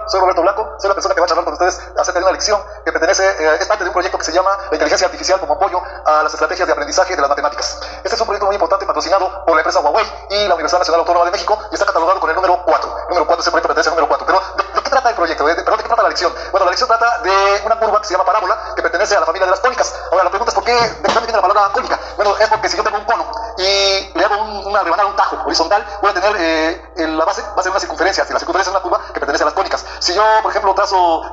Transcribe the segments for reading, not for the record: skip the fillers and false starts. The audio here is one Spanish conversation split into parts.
Soy Roberto Blanco, soy la persona que va a charlar con ustedes acerca de una lección que pertenece, es parte de un proyecto que se llama la inteligencia artificial como apoyo a las estrategias de aprendizaje de las matemáticas. Este es un proyecto muy importante patrocinado por la empresa Huawei y la Universidad Nacional Autónoma de México y está catalogado con el número 4. El número 4, ese proyecto pertenece al número 4. Pero, ¿de qué trata el proyecto? ¿De qué trata la lección? Bueno, la lección trata de una curva que se llama parábola, que pertenece a la familia de las cónicas. Ahora, la pregunta es ¿de dónde viene la palabra cónica? Bueno, es porque si yo tengo un cono y le hago una rebanada, un tajo horizontal, voy a tener la base va a ser una circunferencia. Si la circunferencia es una curva que pertenece a las cónicas. Si yo, por ejemplo,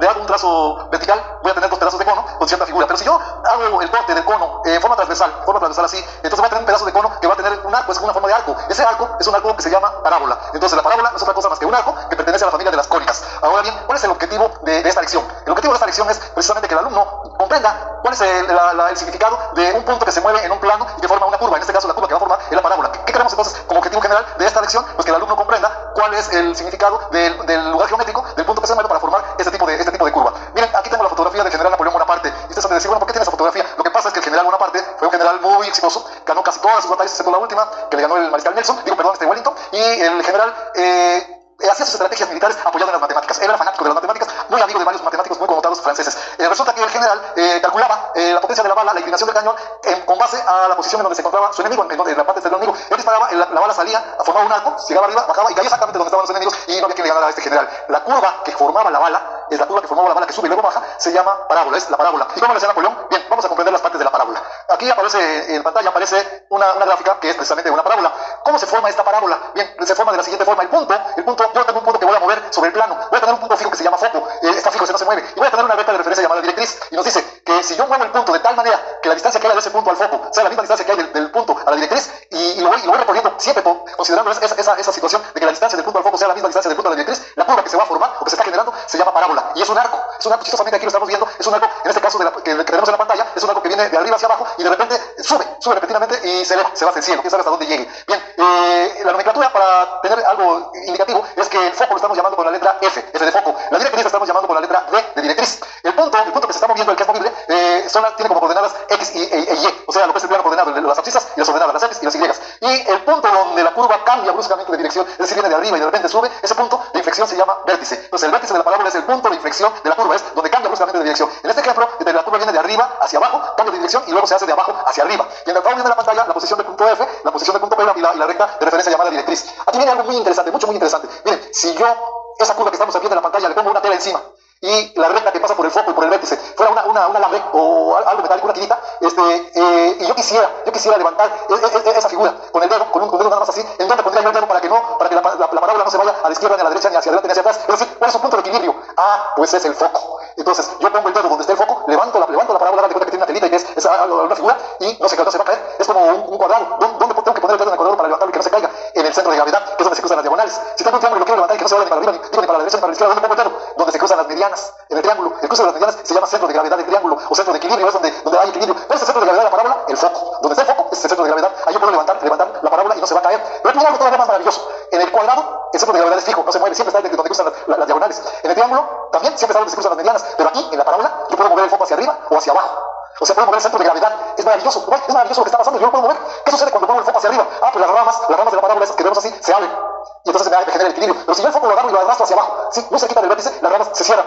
le hago un trazo vertical, voy a tener dos pedazos de cono con cierta figura. Pero si yo hago el corte del cono forma transversal así, entonces voy a tener un pedazo de cono que va a tener un arco, es una forma de arco. Ese arco es un arco que se llama parábola. Entonces la parábola no es otra cosa más que un arco que pertenece a la familia de las cónicas. Ahora bien, ¿cuál es el objetivo de esta lección? El objetivo de esta lección es precisamente que el alumno comprenda cuál es el significado de un punto que se mueve en un plano y que forma una curva. En este caso, la curva que va a formar es la parábola. ¿Qué queremos entonces como objetivo general de esta lección? Pues que el alumno comprenda cuál es el significado del lugar geométrico del punto que se mueve para formar este tipo de curva. Miren, aquí tengo la fotografía del general Napoleón Bonaparte. Y ustedes han de decir, bueno, ¿por qué tiene esa fotografía? Lo que pasa es que el general Bonaparte fue un general muy exitoso, ganó casi todas sus batallas, excepto la última, que le ganó el mariscal Wellington, y el general hacía sus estrategias militares apoyado en las matemáticas. Él era fanático de las matemáticas, muy amigo de varios matemáticos muy connotados franceses. Resulta que el general calculaba la potencia de la bala, la inclinación del cañón, con base a la posición en donde se encontraba su enemigo, en la parte del enemigo. Él disparaba, la bala salía, formaba un arco, llegaba arriba, bajaba y caía exactamente donde estaban los enemigos y no había quien le ganara a este general. La curva que formaba la bala, es la curva que formaba la bala que sube y luego baja, se llama parábola, es la parábola. ¿Y cómo le hacía Napoleón? Bien, vamos a comprender las partes de la parábola. Aquí aparece en pantalla, aparece una gráfica que es precisamente una parábola. ¿Cómo se forma esta parábola? Bien, se forma de la siguiente forma. El punto, yo tengo un punto que voy a mover sobre el plano. Voy a tener un punto fijo que se llama foco. Está fijo, ese no se mueve. Y voy a tener una recta de referencia llamada directriz. Y nos dice que si yo muevo el punto de tal manera que la distancia que haya de ese punto al foco sea la misma distancia que hay del punto a la directriz, y lo voy recorriendo siempre considerando esa situación de que la distancia del punto al foco sea la misma distancia del punto a la directriz, la curva que se va a formar o que se está generando se llama parábola. Y es un arco, chistosamente aquí lo estamos viendo, es un arco, en este caso que tenemos en la pantalla, es un arco que viene de arriba hacia abajo y de repente sube repentinamente y se eleva, se va hacia el cielo, quién sabe hasta dónde llegue. Bien, la nomenclatura para tener algo indicativo es que el foco lo estamos llamando con la letra F de foco. La directriz la estamos llamando con la letra D de directriz. El punto que se está moviendo, el que es movible, tiene como coordenadas X y Y, o sea, lo que es el plano coordenado, las abscisas y las ordenadas, las X y las Y. Y el punto donde la curva cambia bruscamente de dirección, es decir, viene de arriba y de repente sube, ese punto de inflexión se llama vértice. Entonces el vértice de la parábola es el punto de inflexión de la curva, es donde cambia bruscamente de dirección. En este ejemplo, la curva viene de arriba hacia abajo, cambia de dirección y luego se hace de abajo hacia arriba. Y en el viendo en la pantalla la posición del punto F, la posición del punto P y la recta de referencia llamada directriz. Aquí viene algo muy interesante, muy interesante. Miren, si yo esa curva que estamos viendo en la pantalla le pongo una tela encima y la recta que pasa por el foco y por el vértice fuera un alambre o algo metálico, una tirita, y yo quisiera levantar esa figura con el dedo, con un dedo nada más así, ¿en dónde pondría yo el dedo para que la parábola no se vaya a la izquierda, ni a la derecha, ni hacia adelante, ni hacia atrás? Es decir, ¿cuál es su punto de equilibrio? Pues es el foco. Entonces, yo pongo el dedo donde esté el foco, levanto la parábola, de cuenta que tiene una telita y que es una figura, y no se cae, se va a caer. Es como un cuadrado. ¿Dónde tengo que poner el dedo en el cuadrado para levantarlo y que no se caiga? En el centro de gravedad, que es donde se cruzan las diagonales. Si tengo un triángulo y lo quiero levantar y que no se vaya ni para arriba, ni para la derecha, ni para la izquierda, ¿dónde pongo el dedo? Donde se cruzan las medianas. En el triángulo. El cruce de las medianas se llama centro de gravedad del triángulo o centro de equilibrio, es donde hay equilibrio. ¿Cuál es el centro de gravedad de la parábola? El foco. Donde está el foco, es el centro de gravedad. Ahí yo puedo levantar la parábola y no se va a caer. Pero hay algo todavía más maravilloso. En el cuadrado, el centro de gravedad es fijo, no se mueve, siempre está donde cruzan las diagonales. En el triángulo, también siempre está donde se cruzan las medianas. Pero aquí, en la parábola, yo puedo mover el foco hacia arriba o hacia abajo. O sea, puedo mover el centro de gravedad. Es maravilloso lo que está pasando. Yo lo puedo mover. ¿Qué sucede cuando muevo el foco hacia arriba? Pues las ramas de la parábola, esas que vemos así, se abren. Y entonces me genera el equilibrio. Pero si yo el foco lo agarro y lo arrastro hacia abajo, ¿sí? Muy cerquita del vértice, las ramas se cierran.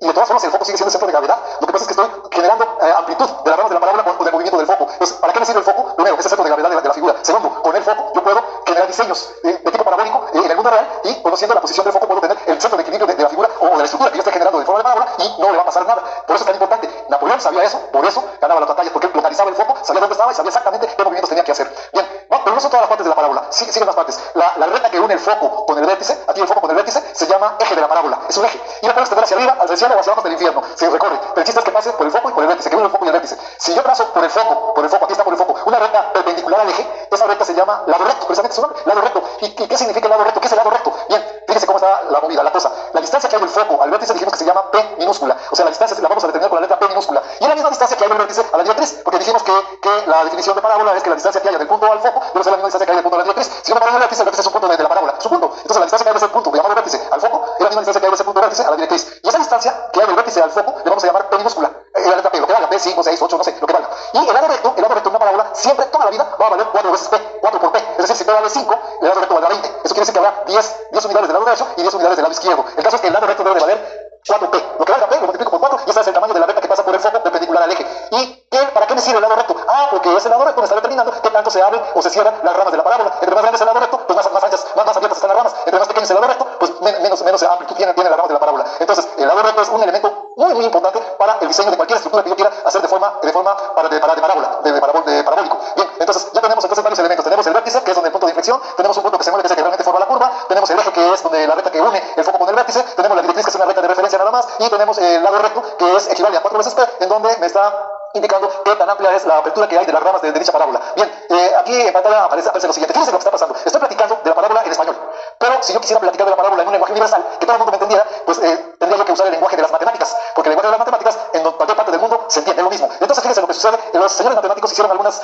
Y de todas formas el foco sigue siendo el centro de gravedad. Lo que pasa es que estoy generando amplitud de las ramas de la parábola o del movimiento del foco. Entonces, ¿para qué me sirve el foco? Primero, es el centro de gravedad de la figura. Segundo, con el foco yo puedo generar diseños de tipo parabólico en el mundo real y conociendo la posición del foco puedo tener el centro de equilibrio de la figura o de la estructura que yo estoy generando de forma de parábola y no le va a pasar nada. Por eso es tan importante. Napoleón sabía eso, por eso ganaba las batallas, porque él localizaba el foco, sabía dónde estaba y sabía exactamente qué movimientos tenía que hacer. Bien, pero no son todas las partes de la parábola, siguen más partes. La recta que une el foco con el vértice, aquí el foco con el vértice, se llama eje de la parábola. Es un eje. Y la puedo extender hacia arriba, hacia el cielo o hacia abajo hasta el infierno. Se recorre. Pero el chiste es que pase por el foco y por el vértice, que une el foco y el vértice. Si yo trazo por el foco, aquí está por el foco, una recta perpendicular al eje, esa recta se llama lado recto, precisamente su nombre, lado recto. ¿Y qué significa el lado recto? ¿Qué es el lado recto? Bien, fíjense cómo está la movida, la cosa. La distancia que hay del foco al vértice dijimos que se llama P minúscula. O sea, la distancia la vamos a determinar con la letra P minúscula. Y es la misma distancia que hay del vértice a la directriz, porque dijimos que la definición de parábola es que la distancia que haya del punto al foco debe ser la misma distancia que hay del punto a la directriz. Si yo me pongo el vértice es un punto de la parábola, es un punto. Entonces la distancia que hay de ese punto, llamado vértice al foco, es la misma distancia que hay de ese punto vértice a la directriz. Y esa distancia que hay del vértice al foco le vamos a llamar P minúscula. La letra P, lo que valga, P, 5, 6, 8, no sé, lo que valga. Y el lado recto en una parábola siempre, toda la vida, va a valer 4 veces P, 4 por P. Es decir, si P vale 5, el lado recto valdrá 20. Eso quiere decir que habrá 10 unidades del lado derecho y 10 unidades del lado izquierdo. El caso es que el lado recto debe de valer se abren o se cierran las ramas de la parábola. Entre más grande es el lado recto, pues más anchas, más abiertas están las ramas. Entre más pequeño es el lado recto, pues menos amplitud tiene las ramas de la parábola. Entonces, el lado recto es un elemento muy importante para el diseño de cualquier estructura que yo quiera hacer de parábola, de parabólico. Bien, entonces ya tenemos entonces varios elementos. Tenemos el vértice, que es donde el punto de inflexión, tenemos un punto que se mueve, que es el que realmente forma la curva, tenemos el eje, que es donde la recta que une el foco con el vértice, tenemos la directriz, que es una recta de referencia nada más, y tenemos el lado recto, que es equivale a 4 veces P, en donde me está indicando qué tan amplia es la apertura que hay de las ramas de dicha parábola. Bien, aquí en pantalla aparece lo siguiente. Fíjense lo que está pasando. Estoy platicando de la parábola en español, pero si yo quisiera platicar de la parábola en un lenguaje universal, que todo el mundo me entendiera, pues tendría yo que usar el lenguaje de las matemáticas, porque el lenguaje de las matemáticas en cualquier parte del mundo se entiende lo mismo. Entonces fíjense lo que sucede. Los señores matemáticos hicieron algunas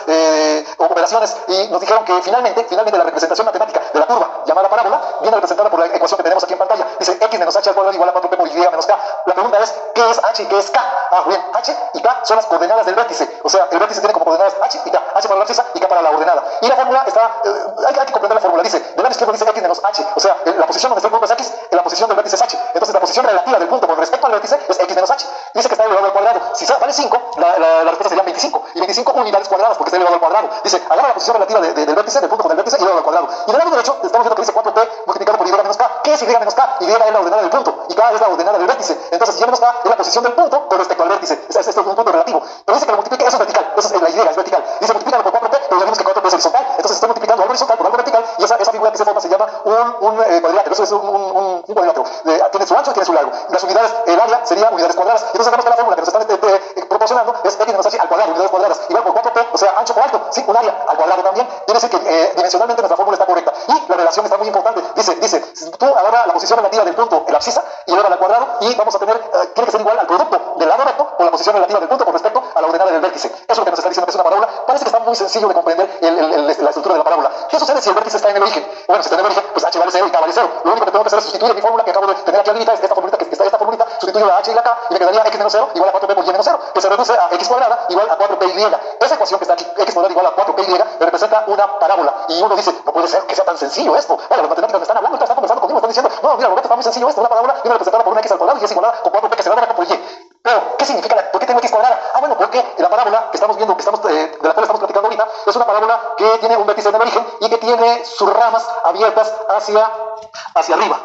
operaciones y nos dijeron que finalmente la representación matemática de la curva llamada parábola viene representada por la ecuación que tenemos aquí en pantalla. Dice x menos h al cuadrado igual a 4p por y menos k. La pregunta es, ¿qué es h y qué es k? Ah, bien, h y k son las coordenadas del vértice. O sea, el vértice tiene como coordenadas h y k. H para la abscisa y k para la ordenada. Y la fórmula está, hay que comprender la fórmula. Dice, del lado izquierdo dice x menos h. O sea, la posición donde está el punto es x, la posición del vértice es h. Entonces la posición relativa del punto con respecto al vértice es x menos h. Dice que está elevado al cuadrado. Si vale 5, la respuesta sería 25. Y 25 unidades cuadradas porque está elevado al cuadrado. Dice, agarra la posición relativa del vértice, del punto con el vértice y elevado al cuadrado. Y del lado derecho estamos viendo que dice 4p multiplicado por y menos k. ¿Qué es y menos k? Y es la ordenada del punto y k es la ordenada del vértice. Entonces y menos k es la posición del punto con respecto al vértice. Esto es un punto relativo. Pero dice que lo multiplique, eso es vertical. Eso es la idea, es vertical. Dice multiplícalo por 4p, pero ya vimos que 4p es horizontal. Entonces estoy multiplicando algo horizontal por algo vertical y esa figura que se forma se llama un cuadrilátero. Eso es un cuadrilátero. Tiene su ancho y tiene su largo. Las unidades, el área sería unidades cuadradas. Entonces vemos que la fórmula que nos están proporcionando es x menos h al cuadrado, unidades cuadradas. Igual por 4p, o sea, ancho por alto. Sí, un área al cuadrado también. Quiere decir que dimensionalmente nuestra fórmula está correcta. Y la relación está muy importante. Dice, si tú agarras la posición relativa del punto, el abscisa, y eleva al cuadrado, y vamos a tener, tiene que ser igual al producto del lado recto con la posición relativa del punto con respecto a la ordenada del vértice. Eso es lo que nos está diciendo que es una parábola. Parece que está muy sencillo de comprender la estructura de la parábola. ¿Qué sucede si el vértice está en el origen? Bueno, si está en el origen, pues h vale 0 y k vale 0. Lo único que tengo que hacer es sustituir mi fórmula que acabo de tener aquí arriba, es esta formulita, sustituyo la h y la k, y me quedaría x menos 0 igual a 4p por y menos 0, que se reduce a x cuadrada igual a 4py. Esa ecuación que está aquí, x cuadrada igual a 4py, representa una parábola. Y uno dice, no puede ser que sea tan sencillo esto. Bueno, los matemáticos me están hablando, están conversando conmigo, están diciendo, no, mira, Roberto, está muy sencillo esto, una parábola viene representada por una x al cuadrado y es igual a con 4p que se da por y. Pero, ¿qué significa? ¿Por qué tengo x cuadrada? Ah, bueno, porque la parábola que estamos viendo, de la cual estamos platicando ahorita, es una parábola que tiene un vértice en el origen y que tiene sus ramas abiertas hacia arriba.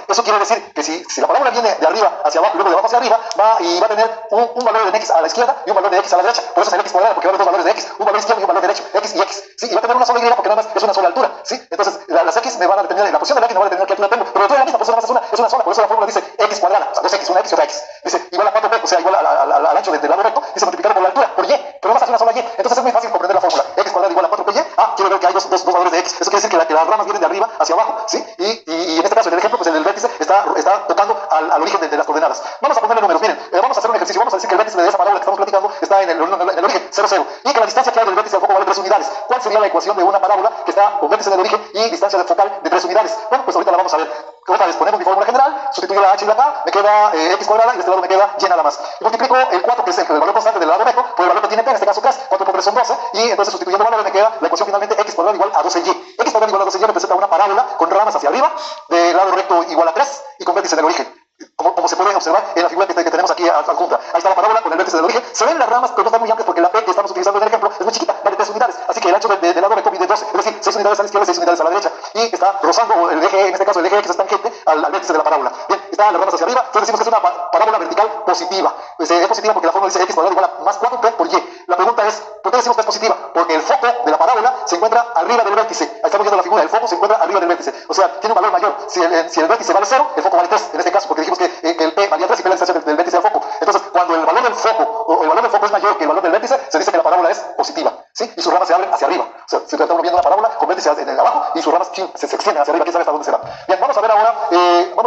Eso quiere decir que si la parábola viene de arriba hacia abajo y luego de abajo hacia arriba, va a tener un valor de x a la izquierda y un valor de x a la derecha. Por eso es el x cuadrada, porque va a haber dos valores de x, un valor izquierdo y un valor derecho, x y x. ¿Sí? Y va a tener una sola y porque nada más es una sola altura. ¿Sí? Entonces, las x me van a determinar, la posición de la x me va a determinar qué altura tengo, pero toda la misma posición nada más es una sola. Por eso la fórmula dice x cuadrada, o sea, dos x, una x y otra x. Dice igual a 4p, o sea, igual al ancho del lado recto, dice multiplicado por la altura, por y, pero nada más hay una sola y. Entonces es muy fácil comprender la fórmula. X cuadrada igual a 4py. Ah, quiero ver que hay dos valores de x. Eso quiere decir que las ramas vienen de arriba hacia abajo, ¿sí? Y en este caso, en el ejemplo, pues el vértice está tocando al origen de las coordenadas. Vamos a ponerle números. Miren, vamos a hacer un ejercicio. Vamos a decir que el vértice de esa parábola que estamos platicando está en el origen 0, 0. Y que la distancia que hay del vértice al foco vale 3 unidades. ¿Cuál sería la ecuación de una parábola que está con vértice en el origen y distancia focal de 3 unidades? Bueno, pues ahorita la vamos a ver. Otra vez ponemos mi fórmula general, sustituyo la h y la k, me queda x cuadrada y de este lado me queda y nada más. Y multiplico el 4, que es el valor constante del lado recto, por el valor que tiene p, en este caso 3, 4 por 3 son 12, y entonces sustituyendo valores me queda la ecuación finalmente x cuadrada igual a 12y. X cuadrada igual a 12y representa una parábola con ramas hacia arriba, del lado recto igual a 3 y con vértice en el origen. Como se puede observar en la figura que tenemos aquí adjunta. Ahí está la parábola con el vértice del origen. Se ven las ramas, pero no están muy amplias porque la P que estamos utilizando en el ejemplo es muy chiquita, vale 3 unidades. Así que el ancho del lado recto mide 12, es decir, 6 unidades a la izquierda y 6 unidades a la derecha. Y está rozando el eje, en este caso el eje X es tangente al vértice de la parábola. Bien, está las ramas hacia arriba. Entonces decimos que es una parábola vertical positiva. Pues, es positiva porque la fórmula dice X cuadrado igual a más 4P por Y. La pregunta es, ¿por qué decimos que es positiva? Porque el foco de la parábola se encuentra arriba del vértice. Ahí estamos viendo la figura, el foco se encuentra arriba del vértice. O sea, tiene un valor mayor. Si el vértice vale 0, el foco vale 3. En este caso, porque dijimos que el P valía 3 y P la distancia del vértice al foco. Entonces, cuando el valor del foco es mayor que el valor del vértice, se dice que la parábola es positiva, ¿sí? Y sus ramas se abren hacia arriba. O sea, estamos viendo una parábola con vértice en abajo y sus ramas se extienden hacia arriba. ¿Quién sabe hasta dónde se van? Bien, vamos a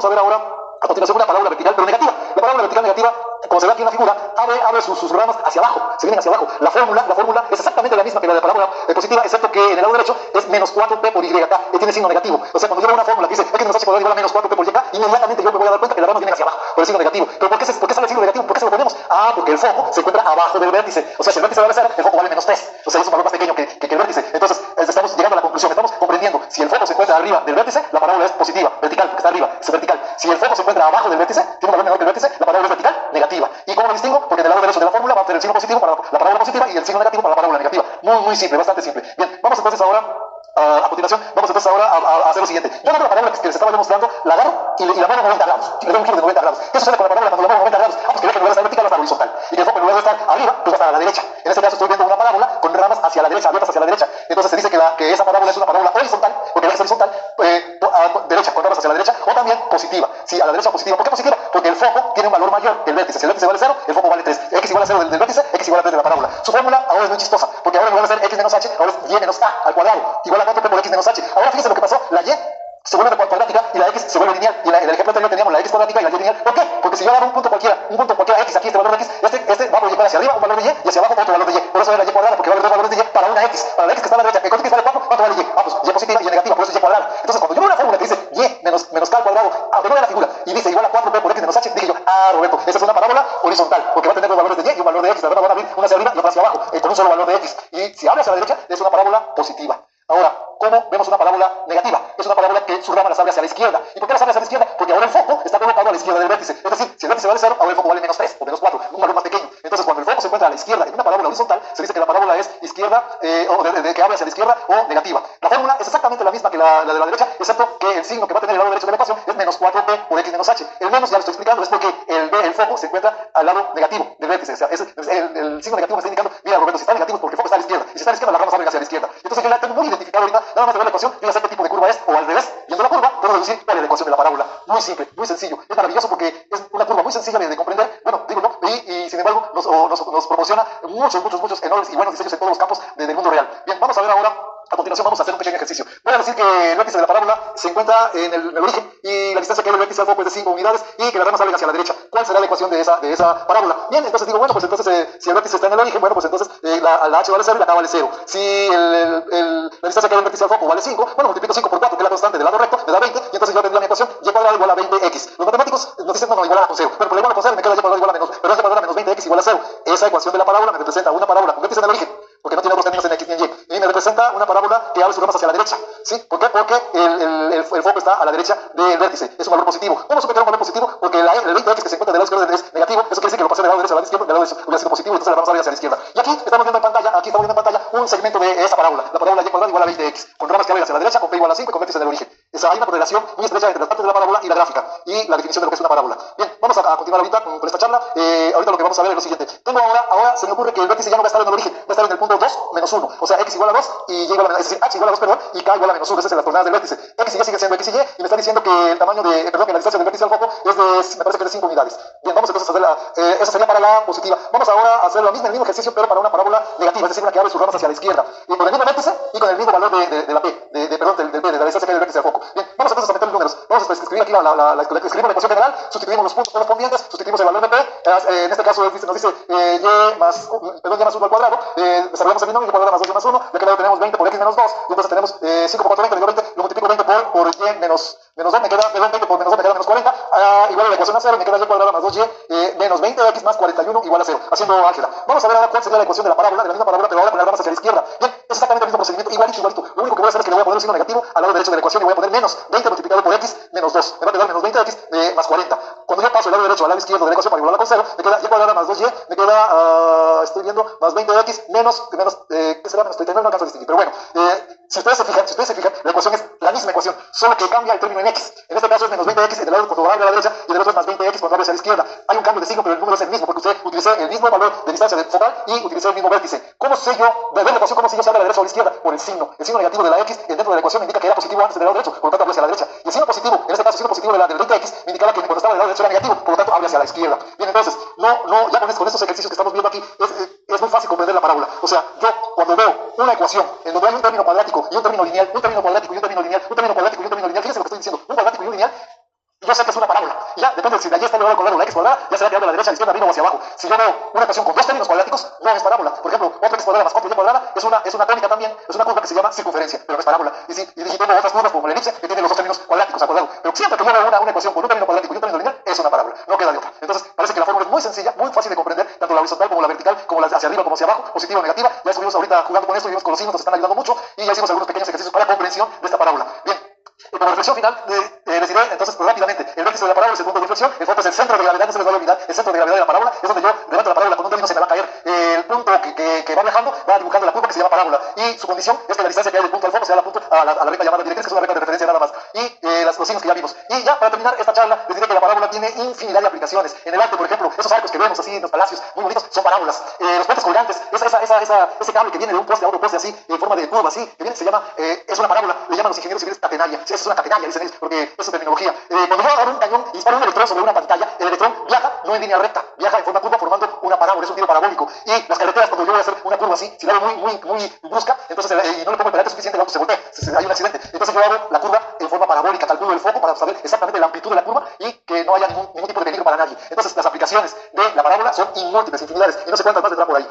ver ahora a continuación una parábola vertical, pero negativa. La parábola vertical negativa, como se ve aquí en la figura, abre sus ramas hacia abajo, se vienen hacia abajo. La fórmula es exactamente la misma que la de la parábola positiva, excepto que en el lado derecho es menos 4p por YK, que tiene signo negativo. O sea, cuando yo veo una fórmula que dice x menos h cuadrado igual a menos 4p por YK, inmediatamente yo me voy a dar cuenta que las ramas vienen hacia abajo, por el signo negativo. ¿Pero por qué sale el signo negativo? ¿Por qué se lo ponemos? Ah, porque el foco se encuentra abajo del vértice. O sea, si el vértice vale 0, el foco vale menos 3. O sea, es un valor más pequeño que el vértice. Entonces, estamos llegando a la conclusión, estamos comprendiendo. Si el foco se encuentra arriba del vértice, la parábola es positiva, vertical, porque está arriba, es vertical. Si el foco se encuentra abajo del vértice, tiene un valor menor que el vértice, la parábola es vertical, negativa. ¿Y cómo lo distingo? Porque en el lado derecho de la fórmula va a tener el signo positivo para la parábola positiva y el signo negativo para la parábola negativa. Muy simple, bastante simple. Bien, vamos entonces ahora a continuación, vamos entonces ahora a hacer lo siguiente. Yo agarro la parábola que les estaba yo mostrando, la agarro y la muevo 90 grados. Y le doy un giro de 90 grados. ¿Qué sucede con la parábola cuando la muevo 90 grados? Pues que ve que en lugar de estar vertical va a estar horizontal. Y que el foco en lugar de estar arriba, pues va a estar a la derecha. En este caso estoy viendo una parábola con ramas hacia la derecha, abiertas hacia la derecha. Entonces se dice que esa parábola es una parábola horizontal, porque es horizontal, derecha, con ramas hacia la derecha, o también positiva. Sí, a la derecha positiva. ¿Por qué positiva? Porque el foco tiene un valor mayor que el vértice. Si el vértice vale 0, el foco vale 3. X igual a 0 del vértice, X igual a 3 de la parábola. Su fórmula ahora es muy chistosa, porque ahora en lugar de ser X menos H, ahora es Y menos A al cuadrado, igual a 4P por X menos H. Ahora fíjense lo que pasó, la Y se vuelve cuadrática y la X se vuelve lineal. Y en el ejemplo anterior teníamos la X cuadrática y la Y lineal. ¿Por qué? Porque si yo agarro un punto cualquiera X, aquí este valor de X, este va a proyectar hacia arriba un valor de Y y hacia abajo otro valor de Y. Por eso es la Y cuadrada, porque va a haber dos valores de Y para una X. Para la X que está a la derecha, el corte X vale 4, ¿cuánto vale Y? Pues Y positiva y Y negativa, por eso es Y cuadrada. Entonces cuando yo veo una fórmula que dice Y menos K al cuadrado, aunque no vea la figura, y dice igual a 4P por X menos H, dije yo, Roberto, esa es una parábola horizontal, porque va a tener dos valores de Y y un valor de X, la verdad van a abrir una hacia arriba y otra hacia abajo, con un solo valor de X. Y si abre hacia la derecha, es una parábola positiva. Ahora, ¿cómo vemos una parábola negativa? Es una parábola que su rama las abre hacia la izquierda. ¿Y por qué las abre hacia la izquierda? Porque ahora el foco está colocado a la izquierda del vértice. Es decir, si el vértice vale 0, ahora el foco vale menos 3 o menos 4, un valor más pequeño. Entonces, cuando el foco se encuentra a la izquierda en una parábola horizontal, se dice que la parábola es izquierda, o que abre hacia la izquierda o negativa. La fórmula es exactamente la misma que la de la derecha, excepto que el signo que va a tener el lado derecho de la ecuación es menos 4P por X menos H. El menos, ya lo estoy explicando, es porque el foco se encuentra al lado negativo del vértice. O sea, el signo negativo me está indicando, mira Roberto, si está negativo es porque el foco está a la izquierda. Y si está a la izquierda, las ramas abren hacia la izquierda. Entonces yo ya tengo muy identificado ahorita, nada más de ver la ecuación, yo ya sé qué tipo de curva es, o al revés, viendo la curva, puedo deducir cuál es la ecuación de la parábola. Muy simple, muy sencillo. Es maravilloso porque es una curva muy sencilla de comprender, bueno, digo yo, y sin embargo nos proporciona muchos enormes y buenos diseños en todos los campos del mundo real. Bien, vamos a ver ahora. A continuación vamos a hacer un pequeño ejercicio. Voy a decir que el vértice de la parábola se encuentra en el origen y la distancia que hay del vértice al foco es de 5 unidades y que las ramas salen hacia la derecha. ¿Cuál será la ecuación de esa parábola? Bien, entonces digo, bueno, pues entonces si el vértice está en el origen, bueno, pues entonces la H vale 0 y la K vale 0. Si la distancia que hay del vértice al foco vale 5, bueno, multiplico 5 por 4, que es la constante del lado recto, me da 20, y entonces yo tendría mi ecuación Y cuadrado igual a 20x. Los matemáticos nos dicen, no, igual a con 0. Pero por igual con 0 me queda Y cuadrado igual a menos, pero Y cuadrado menos 20x igual a 0. Esa ecuación de la parábola me representa una parábola con vértice en el origen, porque no tiene otros términos en X ni en Y. Y me representa una parábola que abre sus ramas hacia la derecha. ¿Sí? ¿Por qué? Porque el foco está a la derecha del vértice. Es un valor positivo. ¿Cómo supe que era un valor positivo? Porque el 20x que se encuentra del lado izquierdo es negativo. Eso quiere decir que lo pasé del lado derecho al lado izquierdo, del lado derecho hubiera sido positivo, entonces la vamos a abrir hacia la izquierda. Y aquí estamos viendo en pantalla un segmento de esa parábola. La parábola Y cuadrado igual a 20x, con ramas que abren hacia la derecha, con P igual a 5 y con vértice en el origen. Hay una correlación muy estrecha entre las partes de la parábola y la gráfica y la definición de lo que es una parábola. Bien, vamos a continuar ahorita con esta charla. Ahorita lo que vamos a ver es lo siguiente. Ahora se me ocurre que el vértice ya no va a estar en el origen, va a estar en el punto 2 menos 1. O sea, X igual a 2 y Y igual a menos, es decir, H igual a 2, perdón, y K igual a menos 1. Esas son las coordenadas del vértice. X y Y siguen siendo X y Y y me está diciendo que el tamaño que la distancia del vértice al foco es de, me parece que es de 5 unidades. Bien, vamos entonces a hacer eso sería para la positiva. Vamos ahora a hacer el mismo ejercicio, pero para una parábola negativa, es decir, una que abre sus ramas hacia la izquierda. Y con el mismo vértice y con el mismo valor de la P, del P, de la distancia que hay del vértice al foco. Bien, vamos entonces a meter los números. Vamos a escribir aquí escribimos la ecuación general, sustituimos los puntos correspondientes, sustituimos el valor de P, en este caso nos dice Y más 1 al cuadrado, desarrollamos el binomio, Y cuadrado más 2Y más 1, de que lado tenemos 20 por X menos 2, y entonces tenemos 5 por 4, 20, digo 20, lo multiplico 20 por Y menos 2, me queda 20 por menos 2, me queda menos 40, igual a la ecuación a 0, me queda Y cuadrado más 2Y menos 20X más 41 igual a 0, haciendo álgebra. Vamos a ver ahora cuál sería la ecuación de la parábola, de la misma parábola, pero ahora con las ramas hacia la izquierda. Bien, es exactamente el mismo procedimiento, igualito. Lo único que voy a hacer es que le voy a poner un signo negativo al lado derecho de la ecuación y voy a poner menos 20 multiplicado por X menos 2. Me va a quedar menos 20X más 40. Cuando yo paso el lado derecho al lado izquierdo de la ecuación para igualarla con 0, me queda Y cuadrada más 2Y, me queda, estoy viendo, más 20X menos ¿qué será? Menos 39, no alcanzo a distinguir. Pero bueno, si ustedes se fijan, la ecuación es la misma ecuación, solo que cambia el término en X. En este caso es menos 20X en el lado cuando abre a la derecha y en el otro es más 20X cuando abre hacia la izquierda. Hay un cambio de signo, pero el número es el mismo porque usted utilizó el mismo valor de distancia del focal y utilizó el mismo vértice. ¿Cómo sé yo, de ver la ecuación, cómo sé yo si abre a la derecha o a la izquierda? Por el signo. El signo negativo de la X dentro de la ecuación me indica que era positivo antes del lado derecho, por lo tanto abre hacia la derecha. Y el signo positivo, en este caso el signo positivo del 20X, me indicaba que cuando estaba del lado derecho era negativo, por lo tanto abre hacia la izquierda. Bien, entonces, ya con estos ejercicios que estamos viendo aquí, es muy fácil comprender la parábola. O sea, yo cuando veo una ecuación en donde hay un término cuadrático y un término lineal, un término cuadrático y un término lineal, un término cuadrático y un término lineal, fíjense lo que estoy diciendo, un cuadrático y un lineal, yo sé que es una parábola. Y ya, depende si de allí está el cuadrado, la X cuadrada, ya será que abre a la derecha, a la izquierda, arriba o hacia abajo. Si yo veo una ecuación con dos términos cuadráticos, no es parábola. Por ejemplo, otra X cuadrada más 4Y cuadrada es una tónica también, es una curva que se llama circunferencia, pero no es parábola. Y tengo otras curvas como la elipse, que tiene los dos términos cuadráticos al cuadrado. Pero siempre que yo veo una ecuación con un término cuadrático y un término lineal, es una parábola. No queda de otra. Entonces, parece que la fórmula es muy sencilla, muy fácil de comprender, tanto la horizontal como la vertical, como la hacia arriba como hacia abajo, positiva o negativa. Ya estuvimos ahorita jugando con esto y vimos con los signos, nos están ayudando mucho y ya hicimos algunos pequeños ejercicios para comprensión de esta parábola. Bien. Como reflexión final, les diré entonces pues, rápidamente. El vértice de la parábola es el punto de inflexión, el foco es el centro de gravedad, no se les vaya a olvidar, el centro de gravedad de la parábola es donde yo levanto la parábola con un dedo y no se me va a caer. El punto que va viajando va dibujando la curva que se llama parábola y su condición es que la distancia que hay del punto al foco sea la recta llamada directriz, que es una recta de referencia nada más. Y los signos que ya vimos. Y ya para terminar esta charla, les diré que la parábola tiene infinidad de aplicaciones. En el arte, por ejemplo, esos arcos que vemos así en los palacios, muy bonitos, son parábolas. Los puentes colgantes, ese cable que viene de un poste a otro poste así, en forma de curva así, que viene, se llama, es una parábola, le llaman los ingenieros civiles catenaria. Sí, es una catenaria, dicen ellos, porque eso es terminología. Cuando yo abro un cañón y disparo un electrón sobre una pantalla, el electrón viaja no en línea recta, viaja en forma curva formando una parábola, es un tiro parabólico. Y las carreteras, cuando yo voy a hacer una curva así, si la hago muy brusca, entonces y no le pongo el pedazo suficiente, el auto se voltea, hay un accidente. Entonces yo hago la curva en forma parabólica, calculo el foco para saber exactamente la amplitud de la curva y que no haya ningún tipo de peligro para nadie. Entonces las aplicaciones de la parábola son inmúltiples, infinidades, y no sé cuántas más vendrán por ahí.